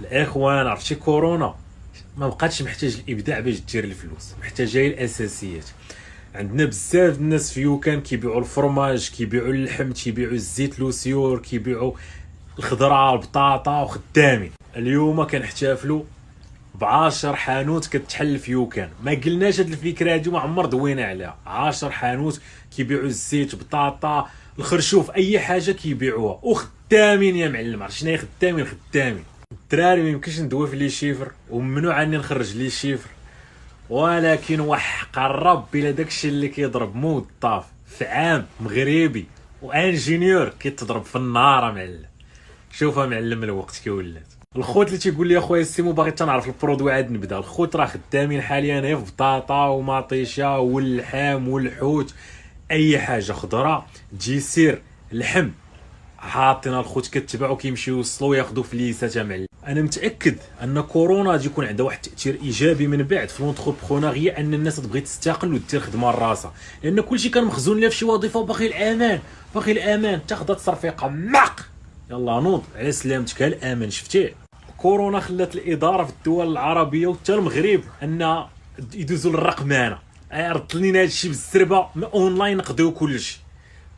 الاخوان عرفتي كورونا ما بقاتش محتاج الابداع باش دير الفلوس، محتاجه هي الاساسيات. عندنا بزاف الناس في يوكان كيبيعوا الفرماج، كيبيعوا اللحم، كيبيعوا الزيت لوسيور، كيبيعوا الخضره البطاطا وخدامين. اليوم كنحتفلوا ب10 حانوت كتحل في يوكان. ما قلناش هاد الفكره هادي، ما عمر دوينا عليها. 10 حانوت كيبيعوا الزيت، بطاطا، الخرشوف، اي حاجه كيبيعوها وخدامين يا معلم. عرفت شنو هي خدامين؟ خدامين. الدراري ما يمكنش ندوي في لي شيفر وممنوع اني نخرج لي شيفر، ولكن وحق الرب بلا داكشي اللي كيضرب موظف في عام مغربي وانجينيور كيتضرب في النهار معلم. شوفها معلم الوقت كي ولات. الخوت اللي تيقول لي اخويا السيمو باغي تنعرف البرودوي عاد نبدا، الخوت راه خدامين حاليا غير في بطاطا ومطيشه واللحام والحوت، اي حاجه خضره تجي سير لحم حاطين الخوت كتباع وكيمشيو يوصلوا ياخذوا فليسات. معلم انا متاكد ان كورونا غادي يكون عندها واحد التاثير ايجابي من بعد في لونتربرونيا، ان الناس تبغي تستقل ودير خدمه لراسها، لان كلشي كان مخزون لها في شي وظيفه وباغي الامان، باغي الامان. تاخذ تصرفيقه ماق يلا نوض على سلامتك الامان. شفتيه كورونا خلات الاداره في الدول العربيه وحتى المغرب ان يدوزوا للرقمنه. عرضت لينا هادشي بالزربه اونلاين نقضيو كلشي.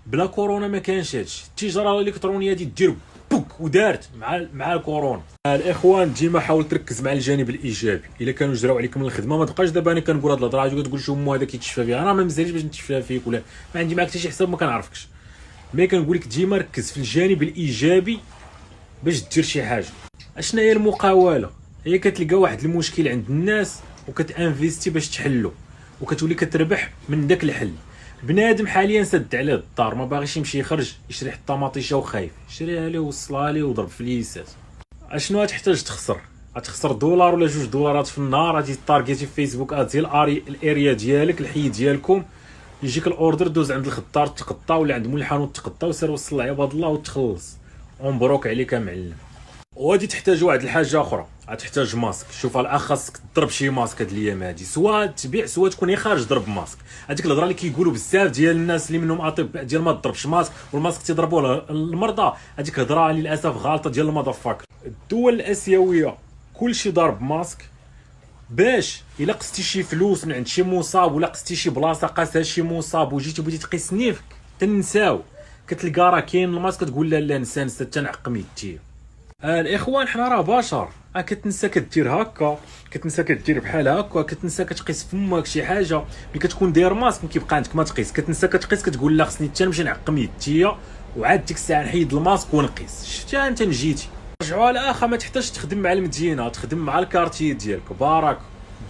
بلا كورونا ما كانش هادشي. التجاره الالكترونيه دي دير بوك ودارت مع الكورونا. الاخوان ديما حاول تركز مع الجانب الايجابي. الا كانوا جراو عليكم من الخدمه ما تبقاش دابا انا كنقول هاد الهضره وتقول شو مو هذا كيتشفى بها. انا ما مزاليش باش نتشفى فيك ولا ما عندي معاك حتى شي حساب، ما كنعرفكش. مي كنقول لك ديما ركز في الجانب الايجابي باش دير شي حاجه. اشنا هي المقاوله؟ هي كتلقى واحد المشكل عند الناس وكتانفيستي باش تحلو وكتولي كتربح من داك الحل. بنادم حاليا سد عليه الدار، ما باغيش يمشي يخرج يشري حتى مطيشه وخايف، شريها ليه ووصلها ليه وضرب فليسات. اشنو غتحتاج تخسر؟ غتخسر دولار ولا $2 في النهار. غادي تارجيتي في فيسبوك ادز الاريا ديالك، الحي ديالكم، يجيك الاوردر دوز عند الخضار تقطع ولا عند مول الحانوت تقطع وسير وصل عباد الله وتخلص. ومبروك عليك يا معلم. وغادي تحتاج واحد الحاجه اخرى، غتحتاج ماسك. شوف الاخ خاصك تضرب شي ماسك هاد الايام هادي، سواء تبيع سواء تكون هي خارج ضرب ماسك. هذيك الهضره اللي كيقولوا بزاف ديال الناس اللي منهم اطباء ديال ما تضربش ماسك والماسك تيضربوه المرضى، هذيك هضره للاسف غلطه ديال المضفاك. الدول الاسيويه كلشي ضارب ماسك باش الا قستي شي فلوس من عند شي مصاب ولا قستي شي بلاصه قاسها شي مصاب وجيتي بغيتي تقيس نيفك تنساو، كتلقى راه كاين الماسك تقول لا لا نسى تنعقم يدي. الاخوان حنا راه بشر، كتنسى كدير هكا، كتنسى كدير بحال هكا، كتنسى كتقيس فمك شي حاجه. ملي كتكون داير ماسك ما كيبقى عندك ما تقيس، كتنسى كتقيس كتقول لا خصني حتى نمشي نعقم يدي وعاد ديك الساعه نحيد الماسك ونقيس. شفتي انت نجيتي رجعوا على اخا ما تحتاجش تخدم مع المدينه، تخدم مع الكارتي ديالك. بارك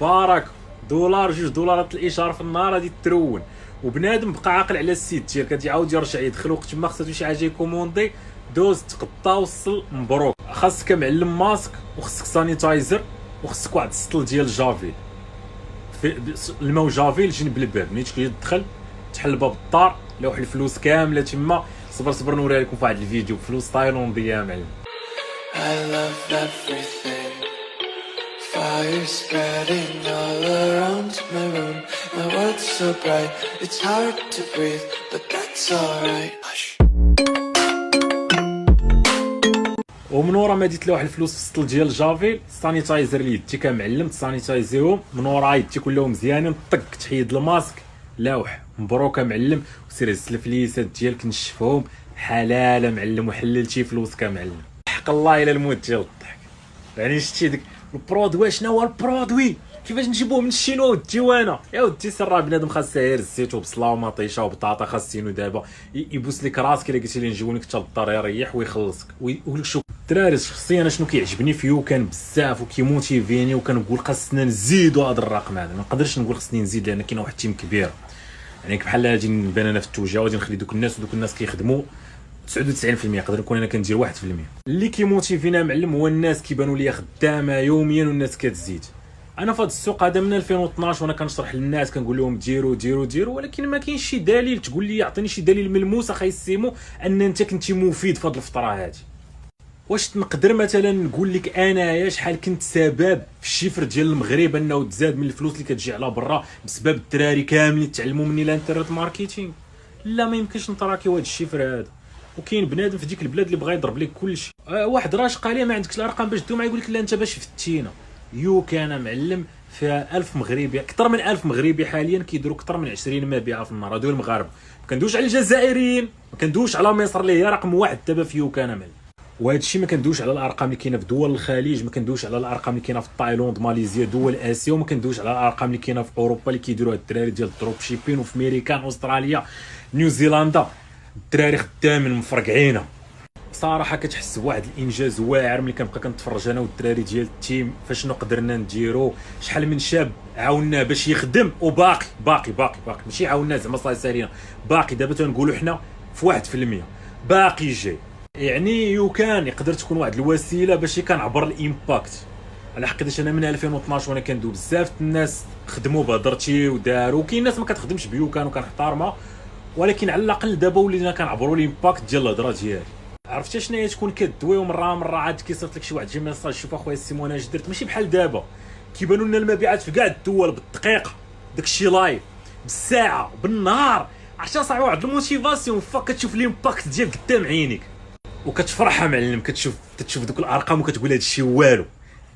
$1 $2 الاشاره في النهار غادي ترون. وبنادم بقى عاقل على السيت ديالك غادي يعاود يرجع يدخل وقت ما خصاتو شي حاجه يكوموندي دوز تقطع وصل مبروك. خاصك معلم ماسك وخصك سانيتايزر وخصك واحد السطل ديال جافيل، في الماء جافيل جنب الباب. ملي تجي تدخل تحل باب الدار لوح الفلوس كامله تما. صبر نوريها لكم في واحد الفيديو فلوس تايلانديه يا معلم. I love everything. Fire spreading all around my room. My world's so bright, it's hard to breathe, but that's alright. Hush. ومن ورا ما ديت لوح الفلوس في السطل ديال جافيل، سانيتايزر اللي يديك كمعلم تسانيتايزيهم من ورا يديك كلهم مزيانين. طق تحيد الماسك لوح مبروك معلم وسير هز الفليسات ديالك نشفهم حلال معلم وحللتي فلوسك معلم. حق الله الى الموت ديال الضحك. يعني شتي ديك البرودوي. شنو هو البرودوي؟ كيفاش نجيبوه من الشينوا والديوانه يا ودي؟ سر بنادم خاص غير الزيت وبصله ومطيشه وبطاطا خاصينو دابا يبوس لك راسك الا قلتي ليه نجيو لك حتى للدار يريح ويخلصك ويقول لك شوف الدراري. شخصيا انا شنو كيعجبني في يوكان بزاف وكيموتيفيني وكنقول خاصنا نزيدوا هذا الرقم هذا. ما نقدرش نقول خصني نزيد لان كاين واحد التيم كبير، يعني بحال غادي نبان انا في التوجه وغادي نخلي دوك الناس ودوك الناس كيخدموا 99%. نقدر نكون انا كندير 1%. اللي كيموتيفينا معلم هو الناس كيبانوا ليا خدامه يوميا والناس كتزيد. انا في هذا السوق هذا من 2012 وانا كنشرح للناس كنقول لهم ديروا، ولكن ما كاينش شي دليل تقول لي يعطيني شي دليل ملموس اخي السيمو ان انت كنتي مفيد في هذه الفتره هذه. واش نقدر مثلا نقول لك انايا شحال كنت سبب في الشفر ديال المغرب انه تزاد من الفلوس اللي كتجي على برا بسبب الدراري كاملين تعلموا مني الانترنت ماركتينغ؟ لا ما يمكنش نتراكيو هذا الشفر هذا. وكاين بنادم في ديك البلاد اللي بغى يضرب لك كلشي. واحد راش قال لي ما عندكش الارقام باش تدوم، يقول لك لا انت باش فتينا. يو كان معلم فيها 1000 مغربي، اكثر من 1000 مغربي حاليا كيديروا اكثر من 20 مبيعه في النهار. هادو المغاربه، ما كندويش على الجزائريين، ما كندويش على مصر اللي هي رقم واحد دابا في يو كان معلم. وهذا الشيء ما كندويش على الارقام اللي كاينه في دول الخليج، ما كندويش على الارقام اللي كاينه في تايلاند ماليزيا دول اسيا، وما كندويش على الارقام اللي كاينه في اوروبا اللي كيديروها الدراري ديال الدروب شيبين، وفي امريكان استراليا نيوزيلندا الدراري خدامين مفرقعينه. صراحه كتحس بواحد الانجاز واعر ملي كنبقى كنتفرج انا والدراري ديال التيم فاشنو قدرنا نديرو. شحال من شاب عاوناه باش يخدم وباقي باقي باقي باقي، ماشي عاوناه زعما صافي سالينا، باقي دابا تنقولوا حنا في 1% باقي جاي. يعني يو كان يقدر تكون واحد الوسيله باش كنعبر الامباكت. على حقيقه انا من 2012 وانا كندوي بزاف الناس خدموا بهضرتي وداروا، كاين ناس ما كتخدمش بيو كان وكنحتارمها، ولكن على الاقل دابا ولينا كنعبروا الامباكت ديال الهضره ديالي. عرفتي شنو هي تكون كدوي ومره عاد كيصيفط لك شي واحد جي ميساج شوف اخويا سيمون اش درت، ماشي بحال دابا كيبانوا لنا المبيعات في كاع الدول بالدقيقه، داكشي لايف بالساعه بالنهار. عرفتي صاحبي واحد الموتيفاسيون فاك كتشوف الامباكت ديال قدام عينيك وكتفرح معلم. كتشوف دوك الارقام وكتقول هادشي والو،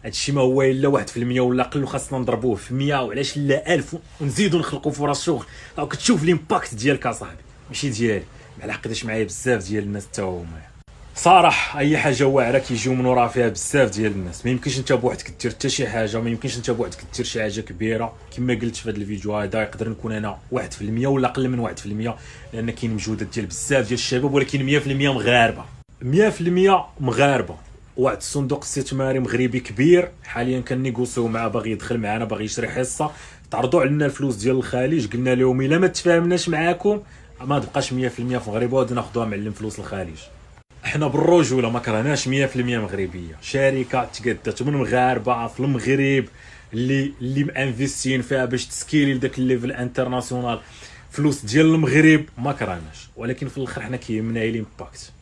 هادشي ما هو الا 1% ولا قل، وخاصنا نضربوه في 100 وعلاش لا 1000 ونزيدوا نخلقوا فرص شغل. او كتشوف الامباكت ديالك اصاحبي ماشي ديالي. على حقيقه معايا بزاف ديال الناس حتى هما صراحه اي حاجه واعره كيجيو من وراها فيها بزاف ديال الناس. ما يمكنش انت بوحدك دير حتى شي حاجه، ما يمكنش انت بوحدك دير شي حاجه كبيره. كما قلت في هذا الفيديو هذا يقدر نكون انا 1% ولا اقل من 1%، لان كاين مجهودات ديال بزاف ديال الشباب، ولكن 100% مغاربه، 100% مغاربه. واحد الصندوق استثماري مغربي كبير حاليا كنيغوسيو معاه باغي يدخل معنا، باغي يشري حصه. تعرضوا علينا الفلوس ديال الخليج، قلنا لهم الا ما تفاهمناش معاكم ما تبقاش 100% في المغرب وغادي ناخذوها معلم فلوس الخليج. احنا بالرجوله ما كرهناش 100% مغربيه، شركه تقدت من مغاربه في المغرب اللي مانفيستين فيها باش تسكيلي لذاك الليفل انترناسيونال، فلوس ديال المغرب ما كرهناش. ولكن في الاخر حنا كيهمنا الامباكت.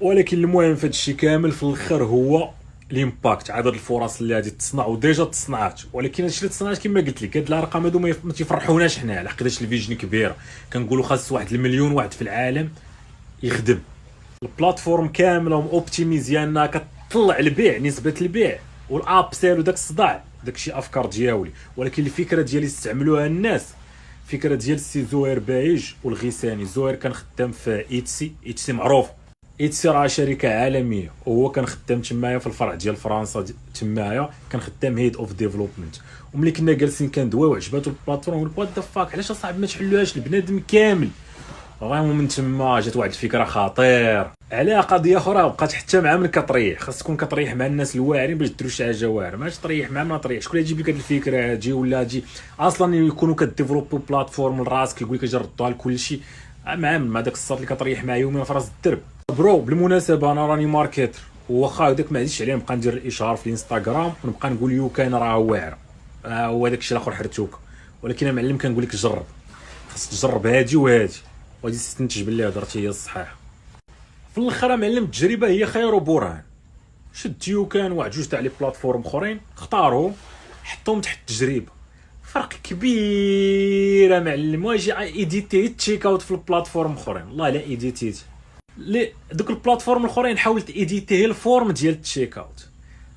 ولكن المهم في هذا الشيء كامل في الاخر هو الامباكت، عدد الفرص اللي غادي تصنع وديجا تصنعات. ولكن هادشي اللي تصنعات كما قلت لك هاد الارقام هادو ما تيفرحوناش حنا، على حقاش الفيجن كبيره. كنقولوا خاص واحد المليون واحد في العالم يخدم. البلاتفورم كامله اوبتيميزيا انها كتطلع البيع، نسبه البيع والاب سيل وداك الصداع، داكشي افكار ديالي. ولكن الفكره ديالي استعملوها الناس، فكره ديال السي زهير بايج والغيساني. زهير كان خدام في ايتسي معروف، ايتسي راه شركه عالميه، وهو كان خدام تمايا في الفرع ديال فرنسا تمايا، كان خدام هيد اوف ديفلوبمنت. وملي كنا جالسين كندويو وعجباتو البلاتفورم قال وات ذا فاك علاش اصاحبي ما تحلوهاش البنادم كامل. فريمون من تما جات واحد الفكره خطير. على قضيه اخرى بقات حتى مع من كطريح، خاص تكون كطريح مع الناس الواعرين باش ديروا شي حاجه واعره. ماش طريح مع ما طريح، شكون اللي يجيب لك هذه الفكره هادي ولا هادي اصلا يكونوا كديفلوبو بلاتفورم لراسك يقول لك اجي ردوها لكل شيء مع داك الصاد اللي كطريح مع يومين في راس الدرب. برو بالمناسبه انا راني ماركتر، واخا هذاك ما عزيزش عليه نبقى ندير الاشهار في الانستغرام ونبقى نقول يو كاين راه واعر هو داك الشيء الاخر حرتوك. ولكن انا معلم كنقول لك جرب، خاصك تجرب هادي وهادي وغادي تستنتج باللي هضرتي هي الصحيحه. في الاخر معلم التجربه هي خير برهان. شد يو كان واحد جوج تاع لي بلاتفورم اخرين اختاروهم حطوهم تحت التجربه، فرق كبير معلم. واجي ايديتي تشيك اوت في البلاتفورم اخرين، والله لا ايديتيت لي دوك البلاتفورم الاخرين حاولت ايديتي الفورم ديال التشيك اوت،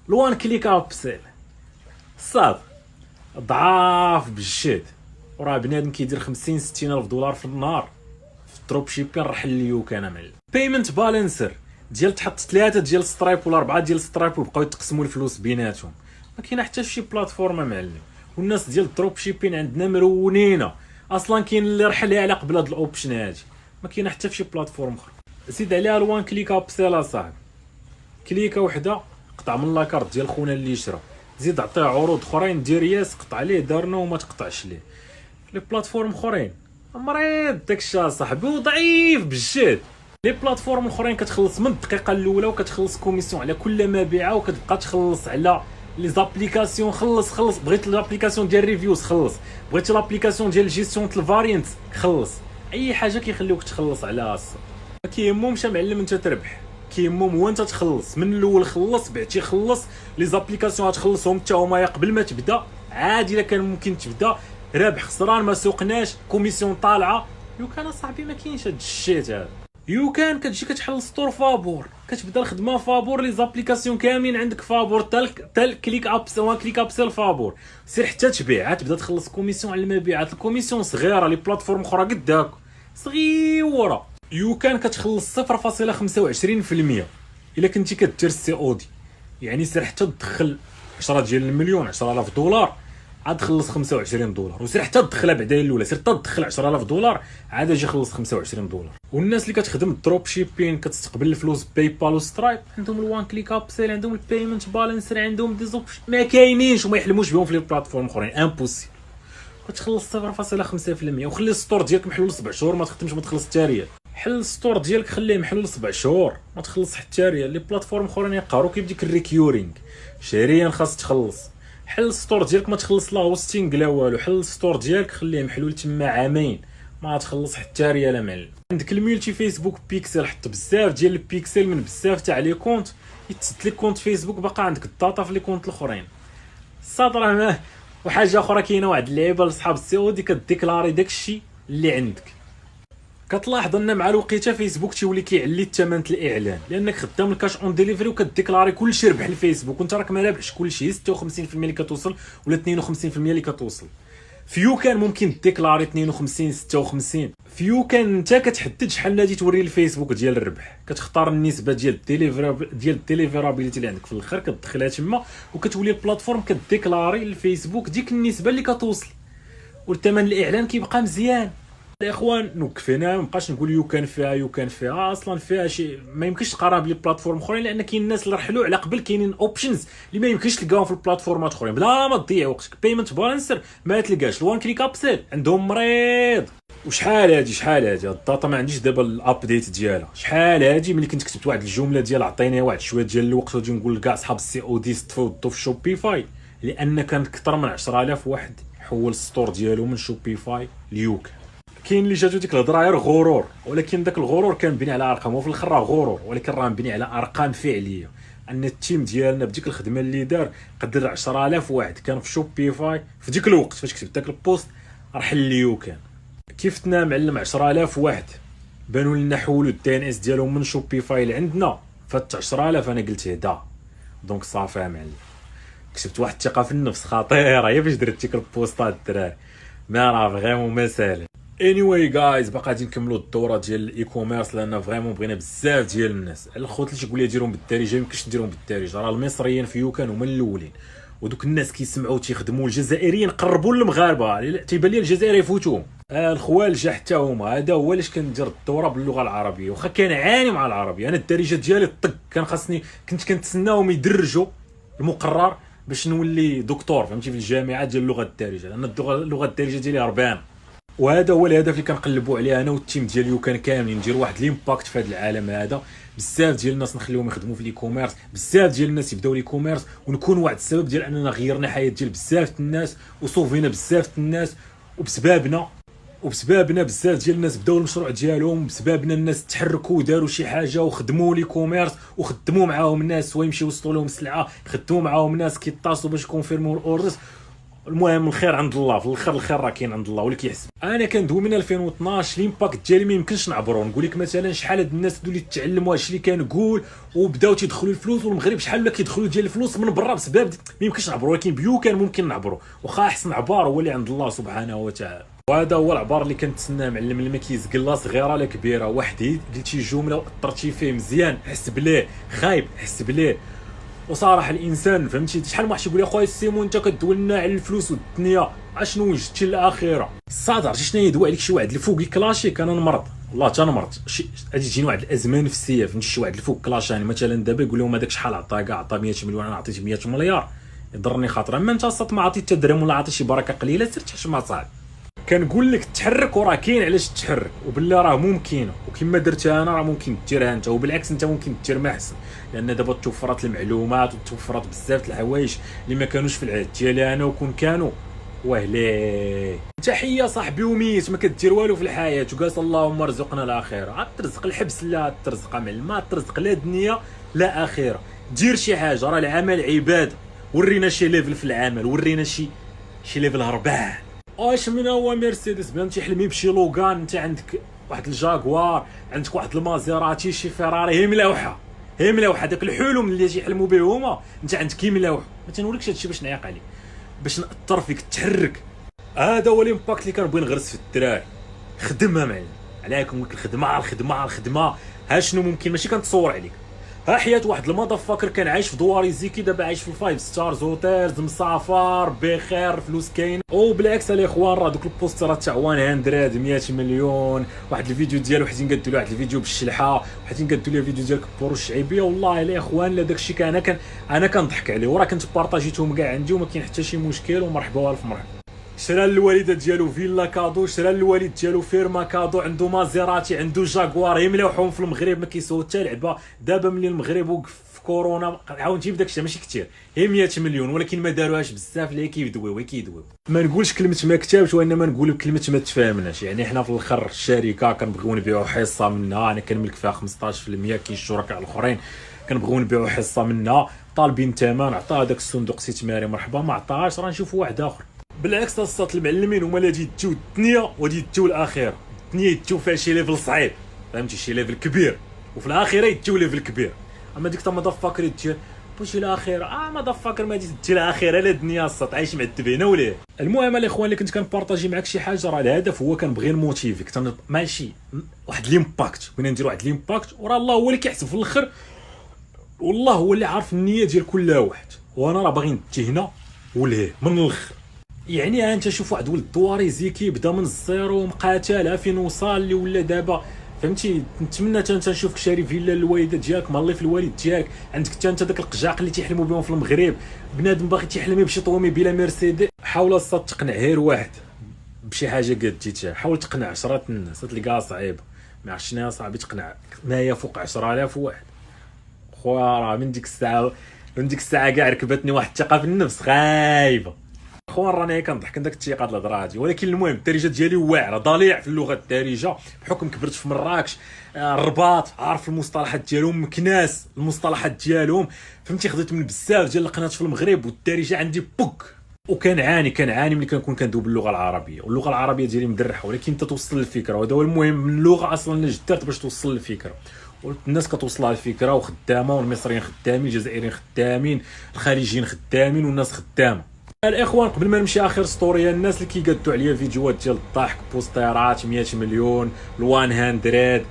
لوان كليك اب سيل صافي ضعاف بالجد. وراه بنادم كيدير 50 60 الف دولار في النهار في الدروب شيبين رحل ليو كان معلم. بيمنت بالانسر ديال تحط 3 ديال سترايب ولا 4 ديال سترايب وبقاو يتقسموا الفلوس بيناتهم، ما كاين حتى شي بلاتفورم معلم. والناس ديال الدروب شيبين عندنا مرونينه اصلا، كاين اللي رحلها على قبل هاد الاوبشن هادي، ما كاين حتى فشي بلاتفورم اخرى. زيد عليها الوان كليك اب سيل صاحبي، كليكه وحده قطع من لاكارت ديال خونا اللي شرا، زيد عطيه عروض اخرين دير ياس قطع ليه دارنا وما تقطعش ليه. لي بلاتفورم اخرين مريض داكشي صاحبي وضعيف بالجد. لي بلاتفورم الاخرين كتخلص من الدقيقه الاولى وكتخلص كوميسيون على كل مبيعه، وكتبقى تخلص على لي زابليكاسيون. خلص بغيت لابليكاسيون ديال ريفيوز خلص، بغيتي لابليكاسيون ديال جيستيون تاع الفاريانت خلص، اي حاجه كيخليوك تخلص عليها. ما كيهمهمش معلم انت تربح، كيهمهم هو انت تخلص من الاول. خلص بعتي خلص لي زابليكاسيون غتخلصهم حتى هما قبل ما تبدا عادي. الا كان ممكن تبدا رابح خسران ما سوقناش كوميسيون طالعه يو كان صاحبي ما كاينش هاد الشيت هذا. يو كان كتجي كتحل ستور فابور، كتبدا الخدمه فابور، لي زابليكاسيون كاملين عندك فابور، تال كليك ابس وان كليك ابسيل فابور، سير حتى تبيع، تبدا تخلص كوميسيون على المبيعات، الكوميسيون صغيره، لي بلاتفورم اخرى قداك صغيره. يو كان كتخلص 0.25% الا كنتي كدير السي او دي، يعني سير حتى تدخل 10 ديال المليون 10000 دولار عاد تخلص 25 دولار، وسير حتى تدخلها بعدا الاولى، سير حتى تدخل 10000 دولار عاد اجي خلص 25 دولار. والناس اللي كتخدم الدروب شيبين كتستقبل الفلوس باي بال وسترايب، عندهم الوان كليك ابسيل، عندهم البيمنت بالانسر، عندهم ديزوبشن ما كاينينش وما يحلموش بهم في لي بلاتفورم اخرين، امبوسيبل. كتخلص 0.5% وخلي الستور ديالك محلول 7 شهور ما تخدمش ما تخلص حتى ريال. حل الستور ديالك خليه محلول 7 شهور ما تخلص حتى ريال. لي بلاتفورم اخرين يقهروك بديك الريكيورينغ شهريا خاص تخلص. حل الستور ديالك ما تخلص لا هوستينغ لا والو، حل الستور ديالك خليه محلول تما عامين ما تخلص حتى ريال معلم. عندك الميلتي فيسبوك بيكسل، حط بزاف ديال البيكسل من بزاف تاع لي كونت، يتسد لك كونت فيسبوك باقا عندك الداتا في لي كونت الاخرين. الصادره ما وحاجه اخرى كاينه واحد اللعيبه لصحاب السي او دي، كديكلاري داكشي اللي عندك. كتلاحظ ان مع الوقيته فيسبوك تيولي كيعلي الثمن الاعلان لانك خدام الكاش اون ديليفري وكديكلاري كلشي ربح الفيسبوك وانت راك ما رابحش كلشي، 56% اللي كتوصل ولا 52% اللي كتوصل. فيو كان ممكن ديكلاري 52 56. فيو كان انت كتحدد شحال نادي توري الفيسبوك ديال الربح، كتختار النسبه ديال الديليفرابيليتي اللي عندك في الاخر كتدخلها تما، وكتولي البلاتفورم كديكلاري الفيسبوك ديك النسبه اللي كتوصل، والثمن الاعلان كيبقى مزيان. الاخوان نوقف هنا، مابقاش نقول يو كان فيها اصلا فيها شي ما يمكنش تقارن بلي بلاتفورم اخرين، لان كاين الناس اللي رحلوا على قبل كاينين اوبشنز اللي ما يمكنش تلقاهم في البلاتفورمات اخرين بلا ما تضيع وقتك. بيمنت بالانسر ما تلقاش، الوان كليك ابسيل عندهم مريض. وشحال هادي الداتا ما عنديش دابا الابديت ديالها، شحال هادي ملي كنت كتبت واحد الجمله ديال عطيني واحد شويه ديال الوقت وغادي نقول لكاع صحاب السي او دي استفدوا في شوبيفاي، لان كان اكثر من 10000 واحد حول الستور ديالو من شوبيفاي ليوك. كاين اللي جاتو ديك الهضره غير غرور، ولكن داك الغرور كان مبني على ارقام، وفي الاخر راه غرور ولكن راه مبني على ارقام فعليه. ان التيم ديالنا بديك الخدمه اللي دار قدر 10000 واحد كان في شوبيفاي في ديك الوقت فاش كتبت داك البوست راه حليو. كان كيف تنا معلم 10000 واحد بانوا لنا حولوا الدي ان اس ديالهم من شوبيفاي لعندنا، فات 10000 انا قلت هدا دونك صافي معلم. كسبت واحد الثقه في النفس خطيره هي فاش درت ديك البوستات الدراري، ما راه فريمون ما ساهل. anyway guys باقا غادي نكملوا الدوره ديال الاي كوميرس لان فريمون بغينا بزاف ديال الناس. الخوت اللي تيقول لي ديرهم بالدارجه يمكنش نديرهم بالدارجه، راه المصريين فيو كانوا هما الاولين، ودوك الناس كيسمعوا تيخدموا الجزائريين قربوا للمغاربه، تيبان لي الجزائر يفوتوهم الخوالجه حتى هما. هذا هو علاش كندير الدوره باللغه العربيه، واخا كنعاني مع العربيه. انا الدارجه ديالي الطق كان خاصني كنت كنتسناهم يدرجوا المقرر باش نولي دكتور فهمتي في الجامعه ديال اللغه الدارجه، لان اللغه الدارجه ديالي هربان. وهذا هو الهدف اللي كنقلبوا عليه انا والتيم ديال يو كان كاملين، ندير واحد ليمباكت في هذا العالم هذا. بزاف ديال الناس نخليهم يخدموا في لي كوميرس، بزاف ديال الناس يبداو لي كوميرس، ونكون واحد السبب ديال اننا غيرنا حياه ديال بزاف الناس وصوفينا بزاف الناس، وبسبابنا بزاف ديال الناس بداو المشروع ديالهم، بسببنا الناس تحركوا وداروا شي حاجه وخدموا لي كوميرس وخدموا معاهم الناس سواء يمشيو يوصلوا لهم السلعه، خدموا معاهم الناس كيتصلوا باش كونفيرموا الاوردرز. المهم الخير عند الله، في الاخر الخير راه كاين عند الله واللي كيحسب. انا كندوي من 2012 ليمباكت ديالي ما يمكنش نعبرو. نقول لك مثلا شحال هاد الناس اللي تعلموا هادشي اللي كنقول وبداو تيدخلوا الفلوس، والمغرب شحال ولا كيدخلوا ديال الفلوس من برا بسبب ما يمكنش نعبرو، ولكن بيو كان ممكن نعبرو، واخا احسن عبار هو اللي عند الله سبحانه وتعالى. وهذا هو العبار اللي كنتسناه معلم اللي ما كيزقل لا صغيره لا كبيره. واحد قلت شي جمله واثرتي فيه مزيان، حس بليه خايب حس بليه. وصراحه الانسان فهمتي شحال واحد يقول لي اخويا سيمون انت كدوي لنا على الفلوس والدنيا اشنو وجدتي الاخره الصاد عرفتي شنو يدوي عليك شي واحد الفوق كلاشيك. انا نمرض والله تنمرض غادي تجيني واحد الازمه نفسيه فهمتي. شي واحد الفوق كلاشاني مثلا دابا يقول لهم هذاك شحال عطا كاع عطا 100 مليون انا عطيت 100 مليار يضرني خاطر. اما انت الصاد ما عطيت حتى درهم ولا عطيت شي بركه قليله سير حشمه صاحبي. كنقول لك تحرك وراه كاين علاش تحرك، وبالله راه ممكنه، وكما درتها انا راه ممكن ديرها انت، وبالعكس انت ممكن دير ما احسن، لان دابا توفرت المعلومات وتوفرت بزاف الحوايج اللي ما كانوش في العهد ديالي انا وكون كانوا وهلي. تحيه صاحبي وميت ما كدير والو في الحياه وقالت اللهم ارزقنا الاخره. عاد ترزق الحبس لا ترزق معلم، ما ترزق لا دنيا لا اخره. دير شي حاجه، راه العمل عباده. ورينا شي ليفل في العمل، ورينا شي ليفل هربان. اش من هو مرسيدس بنتي حلمي بشي لوغان، انت عندك واحد الجاكوار، عندك واحد المازيراتي، شي فيراري، هي ملاوحه داك الحلم اللي تيحلموا به هما انت عندك ملاوح. ما تنوريكش هادشي باش نعيق عليك، باش ناثر فيك تحرك. هذا هو الامباكت اللي كنبغي نغرس في الدراري. خدمها معلم عليكم، الخدمه ها شنو ممكن، ماشي كنتصور عليك. ها حياه واحد المضفكر كان عايش في دواري زيكي، دابا عايش في الفايف ستارز هوتيلز، مسافر بخير، فلوس كاين. او بالعكس الاخوان، راه دوك البوسترات تاع 100 100 مليون، واحد الفيديو ديالو حيتين قادوا له واحد الفيديو بالشلحه، حيتين قادوا له فيديو ديال كبور الشعيبيه. والله الاخوان لا داكشي كان انا كنضحك عليه، وراه كنت بارطاجيتهم كاع عندي وما كاين حتى شي مشكل، ومرحبا الف مرحبا. شرا للوالده ديالو فيلا كادو، شرا للوالد ديالو فيرما كادو، عنده مازيراتي، عنده جاكوار، هي مليوحهم في المغرب ما كيسووا حتى لعبه. دابا ملي المغرب وقف في كورونا عاود نجيب داكشي ماشي كثير، هي 100 مليون، ولكن ما داروهاش بزاف اللي كيدويو. ما نقولش كلمه ما كتبش، وانما نقول كلمه ما تفاهمناش. يعني حنا في الاخر الشركه كنبغيو نبيعوا حصه منها، انا كنملك فيها 15%، كاين الشركاء الاخرين كنبغيو نبيعوا حصه منها، طالبين ثمن، عطاه داك الصندوق استثماري مرحبا، ما عطاهاش راه نشوفوا واحد اخر. بالعكس الساط المعلمين هما اللي تجيو الدنيا ودي تجيو الاخره. الدنيا يتجيو فيها شي ليفل صعيب، فهمتي، شي ليفل كبير، وفي الاخره يتجيو ليفل كبير. اما ديك تا مضفكر يتجي بوشي الاخره، مضفكر ما تجي الاخره لا الدنيا الساط عايش معذب هنا ولا. المهم الاخوان اللي كنت كنبارطاجي معاك شي حاجه، راه الهدف هو كنبغي نموتيفيك، ماشي واحد ليمباكت، بغينا ندير واحد ليمباكت، وراه الله هو اللي كيحسب في الاخر، والله هو اللي عارف النيه ديال كل واحد. وانا راه باغي نتي هنا ولهيه من الاخر. يعني انت شوف واحد ولد دواري زيكي بدا من الزيرو مقاتل فين وصل اللي ولا دابا، فهمتي. نتمنى حتى انت نشوفك شاري فيلا للوالده ديالك، مالي في الوالد ديالك، عندك حتى انت داك القجاق اللي تيحلموا بهم في المغرب. بنادم باغي تيحلم بشي طومي بلا مرسيدس، حاول الصاد تقنع غير واحد بشي حاجه قديتها، حاول تقنع 10 الناس، تلقاها صعيبه. ما عرفتش شنو صعيبه تقنع ما هي فوق 10,000 واحد. خويا راه من ديك الساعه كاع ركبتني واحد الثقه في النفس خايبه. خوان راني كنضحك من داك الثقه د الهضره هادي، ولكن المهم الدارجه ديالي واعره ضليع في اللغه الدارجه، بحكم كبرت في مراكش، الرباط، عارف المصطلحات ديالهم، مكناس المصطلحات ديالهم، فهمتي. خديت من بزاف ديال القناه في المغرب، والدارجه عندي بوك. وكنعاني ملي كنكون كندوب باللغه العربيه، واللغه العربيه ديالي مدرحه، ولكن انت توصل الفكره، وهذا هو المهم من اللغه اصلا اللي جدرت باش توصل الفكره. والناس كتوصلها الفكره وخدامه، والمصريين خدامين، الجزائريين خدامين، الخليجيين خدامين، والناس خدامه. الاخوان قبل ما نمشي اخر ستوري، الناس اللي كيقادوا عليا فيديوهات ديال الضحك، بوستيرات 100 مليون، ال100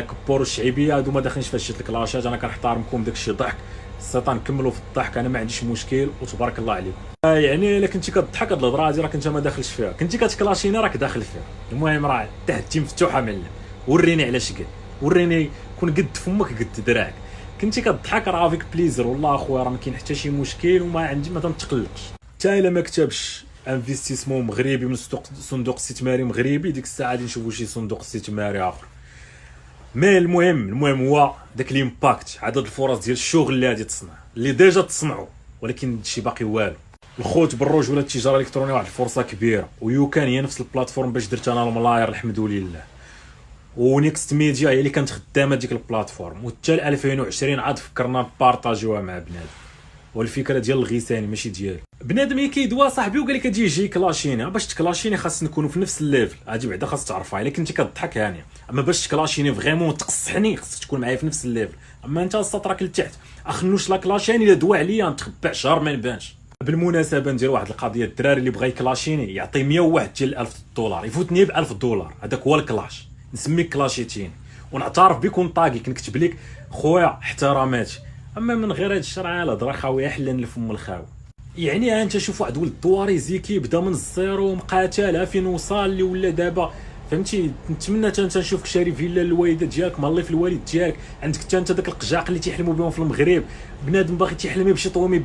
كبور الشعيبيه، هادو ما داخلينش في هادشي الكلاشات. انا كنحترمكم، داكشي ضحك، السيطان كملوا في الضحك، انا ما عنديش مشكل، وتبارك الله عليكم. يعني الا كنتي كتضحك هاد الهضره هادي راك انت ما داخلش فيها، كنتي كتكلاشينا راك داخل فيها. المهم راه تحتي مفتوحه معلم، وريني علاش قد، وريني كون قد فمك قد دراعك. كنتي كتضحك راه فيك بليزر، والله اخويا راه ما كاين حتى شي مشكل، وما عندي ما تنتقلقش. حتى الا ما كتبش انفستيسمون مغربي من صندوق استثماري مغربي، ديك الساعه غادي نشوفوا شي صندوق استثماري اخر. مي المهم هو داك الامباكت، عدد الفرص ديال الشغل اللي غادي تصنع، اللي ديجا تصنعوا، ولكن هادشي باقي والو. الخوت بالرجوله التجاره الالكترونيه واحد الفرصه كبيره، ويوكان هي نفس البلاتفورم باش درت انا الملاير الحمد لله، ونيكست ميديا هي اللي كانت خدامه ديك البلاتفورم، وحتى 2020 عاد فكرنا بارطاجيوها مع بنادم. والفكره ديال الغيساني ماشي ديالي. بنادم كيدوا صاحبي وقال لك اجي يجي كلاشيني، باش تكلاشيني خاص نكونوا في نفس الليفل، هادي بعدا خاص تعرفها. الا كنتي كضحك هاني، اما باش تكلاشيني فريمون تقصحني خاصك تكون معايا في نفس الليفل. اما انت السط راك لتحت، اخنوش لا كلاشيني الا دوا عليا نتخبى شهر ما نبانش. بالمناسبه ندير واحد القضيه، الدراري اللي بغا يكلاشيني يعطي 101 ديال $1000، يفوتني ب $1000، هذاك هو الكلاش، نسميك كلاشيتيني، ونعترف بك ونطاقي، كنكتب لك خويا احتراماتي. اما من غير هاد الشرع الهضره خاويه حلان الفم الخاوي. يعني انت شوف واحد ولد دواري زيكي بدا من الزيرو مقاتل فين وصل اللي ولا دابا، فهمتي. نتمنى حتى انت نشوفك شاري فيلا للوالده ديالك، مالي في الوالد ديالك، عندك حتى انت داك القجاق اللي تيحلموا بهم في المغرب. بنادم باغي تيحلم بشي طومي